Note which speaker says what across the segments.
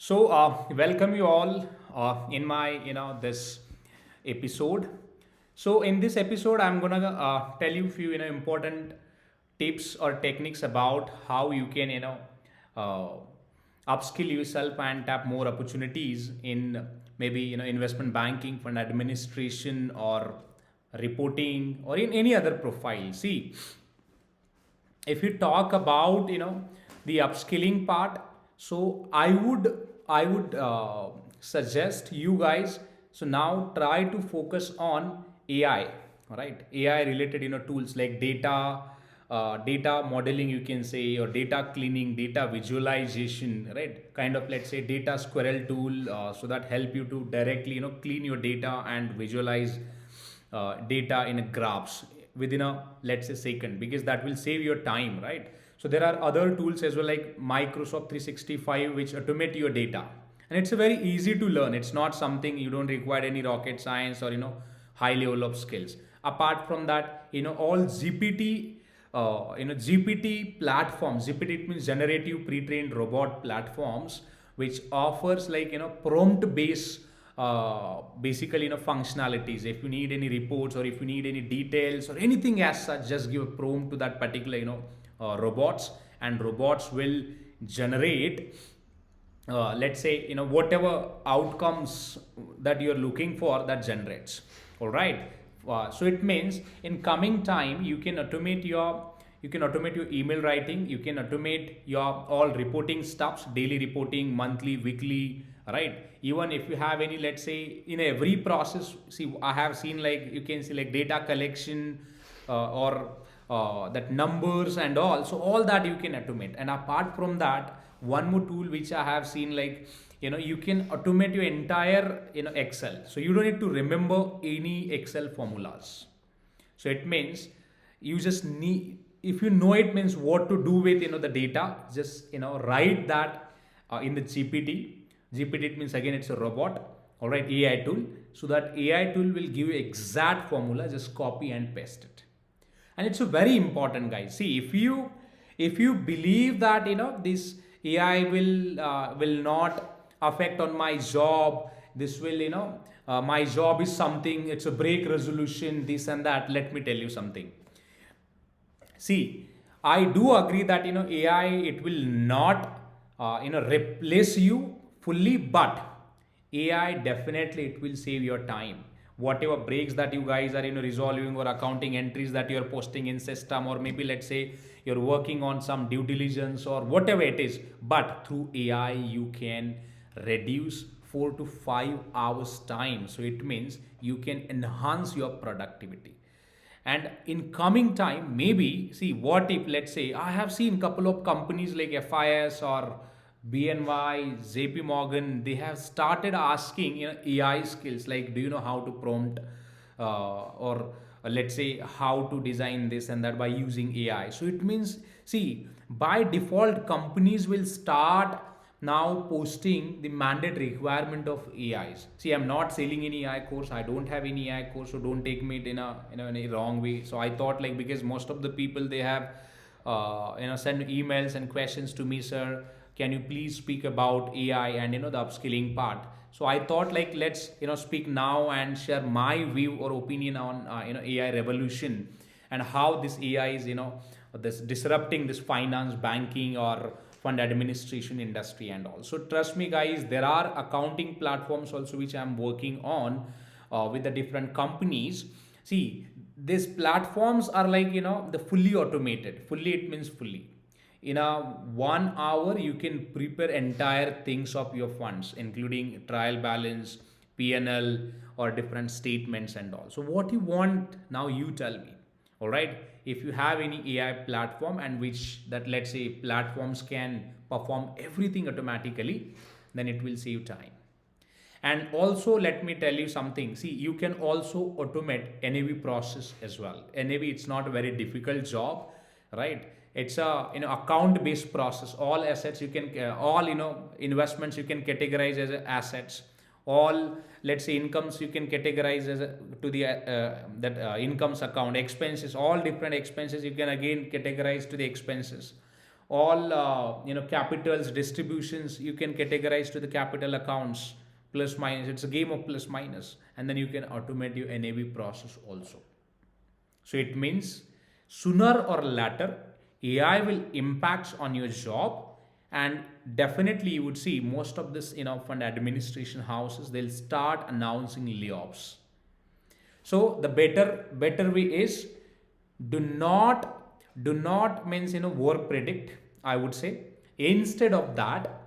Speaker 1: Welcome you all in my this episode. So in this episode, I'm gonna tell you a few important tips or techniques about how you can upskill yourself and tap more opportunities in maybe investment banking, fund administration, or reporting, or in any other profile. See, if you talk about the upskilling part, so I would suggest you guys, so now try to focus on AI. All right, AI related tools like data modeling, you can say, or data cleaning, data visualization, right? Kind of, let's say, data squirrel tool, so that help you to directly clean your data and visualize data in a graphs within a, let's say, second, because that will save your time, right? So there are other tools as well, like Microsoft 365, which automate your data, and it's a very easy to learn. It's not something, you don't require any rocket science or high level of skills. Apart from that, all GPT, GPT platforms. GPT, it means generative pre-trained robot platforms, which offers like prompt based basically functionalities. If you need any reports, or if you need any details or anything as such, just give a prompt to that particular robots, and robots will generate, let's say, whatever outcomes that you're looking for, that generates. All right. So it means in coming time, you can automate your email writing, you can automate your all reporting stuffs, daily reporting, monthly, weekly, right? Even if you have any, let's say, in every process. See, I have seen, like, you can see like data collection, or that numbers and all, so all that you can automate. And apart from that, one more tool which I have seen, like, you can automate your entire Excel, so you don't need to remember any Excel formulas. So it means you just need, if you know, it means what to do with the data, just write that in the GPT. It means, again, it's a robot. All right, AI tool. So that AI tool will give you exact formula, just copy and paste it. And it's a very important, guys. See, if you believe that this AI will not affect on my job, this will my job is something, it's a break resolution, this and that, let me tell you something. See, I do agree that AI, it will not replace you fully, but AI definitely, it will save your time. Whatever breaks that you guys are resolving, or accounting entries that you're posting in system, or maybe, let's say, you're working on some due diligence or whatever it is, but through AI you can reduce 4 to 5 hours time. So it means you can enhance your productivity. And in coming time, maybe, see, what if, let's say, I have seen couple of companies like FIS or BNY, JP Morgan, they have started asking AI skills, like, do you know how to prompt, or let's say, how to design this and that by using AI. So it means, see, by default, companies will start now posting the mandate requirement of AIs. See, I'm not selling any AI course. I don't have any AI course, so don't take me in a in a wrong way. So I thought, like, because most of the people, they have send emails and questions to me, sir, can you please speak about AI and the upskilling part. So I thought, like, let's speak now and share my view or opinion on AI revolution, and how this AI is this disrupting this finance, banking, or fund administration industry and all. So trust me, guys, there are accounting platforms also which I'm working on with the different companies. See, these platforms are like the fully automated. Fully, it means fully. In a 1 hour, you can prepare entire things of your funds, including trial balance, PNL, or different statements and all. So what you want now, you tell me. All right, if you have any AI platform, and which that, let's say, platforms can perform everything automatically, then it will save time. And also, let me tell you something. See, you can also automate NAV process as well. NAV, it's not a very difficult job, right? It's a account based process. All assets you can, all investments you can categorize as assets. All, let's say, incomes you can categorize as to the that incomes account. Expenses, all different expenses you can again categorize to the expenses. all capitals distributions you can categorize to the capital accounts, plus minus. It's a game of plus minus, and then you can automate your NAV process also. So it means sooner or later, AI will impact on your job, and definitely you would see most of this fund administration houses, they'll start announcing layoffs. So the better way is, do not means work predict, I would say. Instead of that,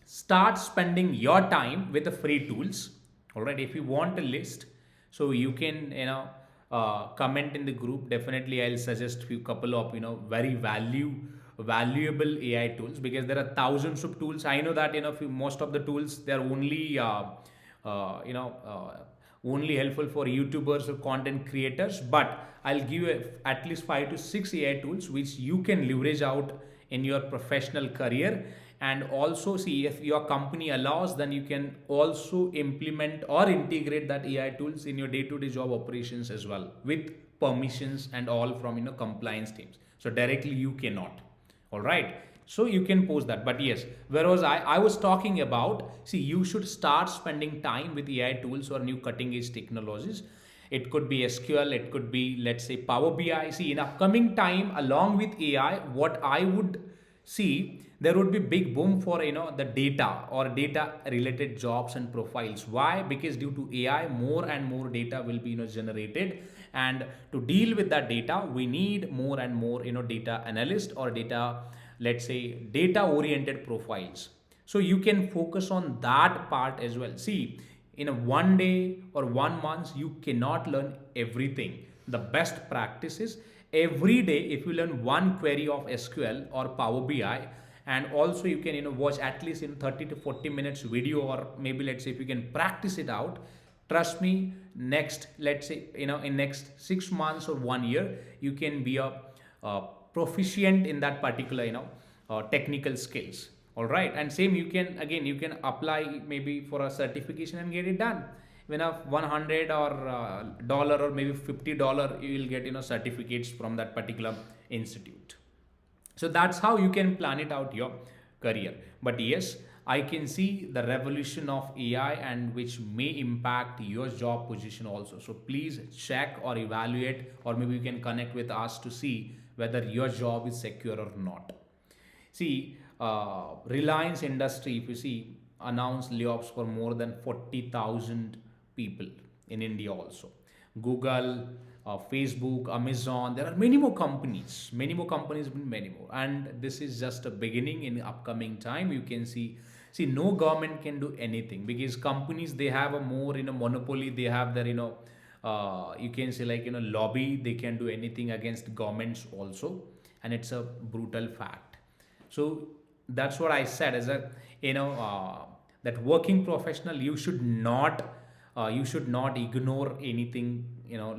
Speaker 1: start spending your time with the free tools. All right, if you want a list, so you can comment in the group. Definitely I'll suggest few couple of very valuable AI tools, because there are thousands of tools. I know that most of the tools, they're only uh, you know uh, only helpful for YouTubers or content creators, but I'll give you at least 5 to 6 AI tools which you can leverage out in your professional career. And also, see, if your company allows, then you can also implement or integrate that AI tools in your day-to-day job operations as well, with permissions and all from compliance teams. So directly you cannot. All right, so you can post that. But yes, whereas I was talking about, see, you should start spending time with AI tools or new cutting edge technologies. It could be SQL, it could be, let's say, Power BI. See, in upcoming time, along with AI, what I would see, there would be big boom for the data or data related jobs and profiles. Why? Because due to AI, more and more data will be generated, and to deal with that data, we need more and more data analyst or data, let's say, data oriented profiles. So you can focus on that part as well. See, in a 1 day or 1 month, you cannot learn everything. The best practice is, every day if you learn one query of SQL or Power BI, and also you can watch at least in 30 to 40 minutes video, or maybe let's say if you can practice it out, trust me, next, let's say, in next 6 months or 1 year, you can be a proficient in that particular technical skills. All right, and same, you can, again, you can apply maybe for a certification and get it done. When a 100 or dollar or maybe $50, you will get certificates from that particular institute. So that's how you can plan it out your career. But yes, I can see the revolution of AI, and which may impact your job position also. So please check or evaluate, or maybe you can connect with us to see whether your job is secure or not. See, Reliance Industry, if you see, announced layoffs for more than 40,000 people in India also. Google, Facebook, Amazon, there are many more companies, many more. And this is just a beginning. In upcoming time, you can see, no government can do anything, because companies, they have a more, monopoly. They have their, you can say, like, lobby. They can do anything against governments also. And it's a brutal fact. So that's what I said, as a that working professional, you should not ignore anything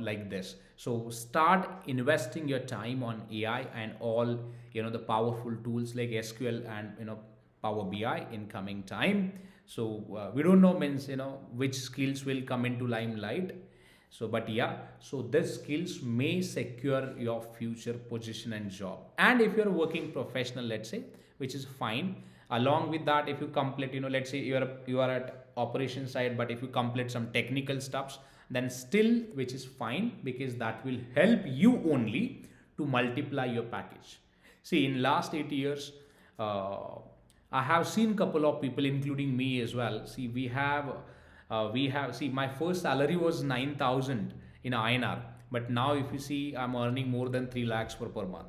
Speaker 1: like this. So start investing your time on AI and all the powerful tools like SQL and Power BI in coming time. So we don't know, means which skills will come into limelight. So, but yeah, so these skills may secure your future position and job. And if you're a working professional, let's say, which is fine. Along with that, if you complete, let's say you are at operation side, but if you complete some technical stuffs, then still, which is fine, because that will help you only to multiply your package. See, in last 8 years, I have seen couple of people, including me as well. See, see, my first salary was 9,000 in INR, but now if you see, I'm earning more than 3 lakhs per month.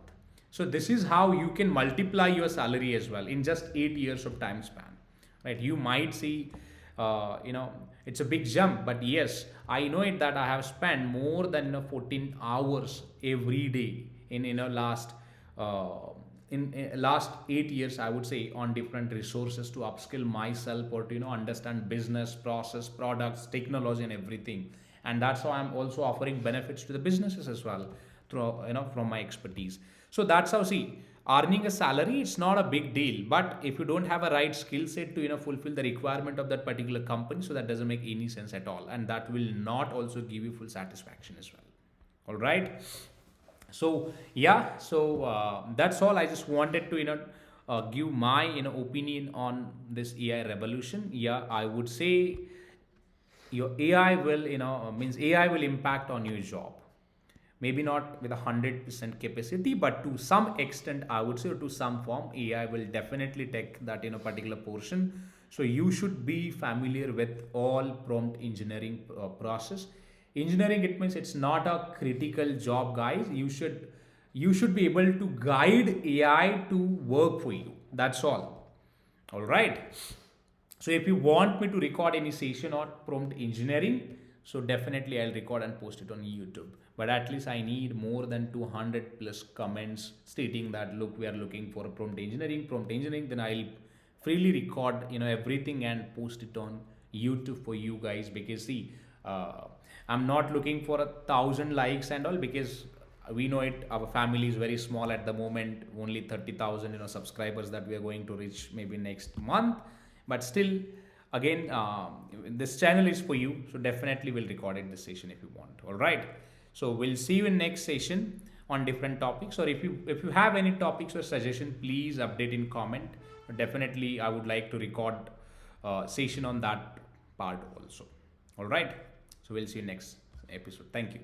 Speaker 1: So this is how you can multiply your salary as well in just 8 years of time span, right? You might see, it's a big jump, but yes, I know it, that I have spent more than 14 hours every day in last last 8 years, I would say, on different resources to upskill myself, or to understand business process, products, technology, and everything. And that's how I'm also offering benefits to the businesses as well, through from my expertise. So that's how, see, earning a salary, it's not a big deal, but if you don't have a right skill set to fulfill the requirement of that particular company, so that doesn't make any sense at all, and that will not also give you full satisfaction as well. All right. So yeah, so that's all. I just wanted to give my opinion on this AI revolution. Yeah, I would say your AI will means AI will impact on your job. Maybe not with 100% capacity, but to some extent, I would say, or to some form, AI will definitely take that particular portion. So you should be familiar with all prompt engineering process. Engineering, it means it's not a critical job, guys. You should be able to guide AI to work for you. That's all. All right. So if you want me to record any session on prompt engineering, so definitely I'll record and post it on YouTube. But at least I need more than 200 plus comments stating that look, we are looking for a prompt engineering. Then I'll freely record everything and post it on YouTube for you guys, because see, uh, I'm not looking for 1,000 likes and all, because we know it, our family is very small at the moment, only 30,000 subscribers that we are going to reach maybe next month. But still, again, this channel is for you, so definitely we'll record it this session if you want. All right, so we'll see you in next session on different topics, or if you have any topics or suggestion, please update in comment. Definitely I would like to record session on that part also. All right, so we'll see you next episode. Thank you.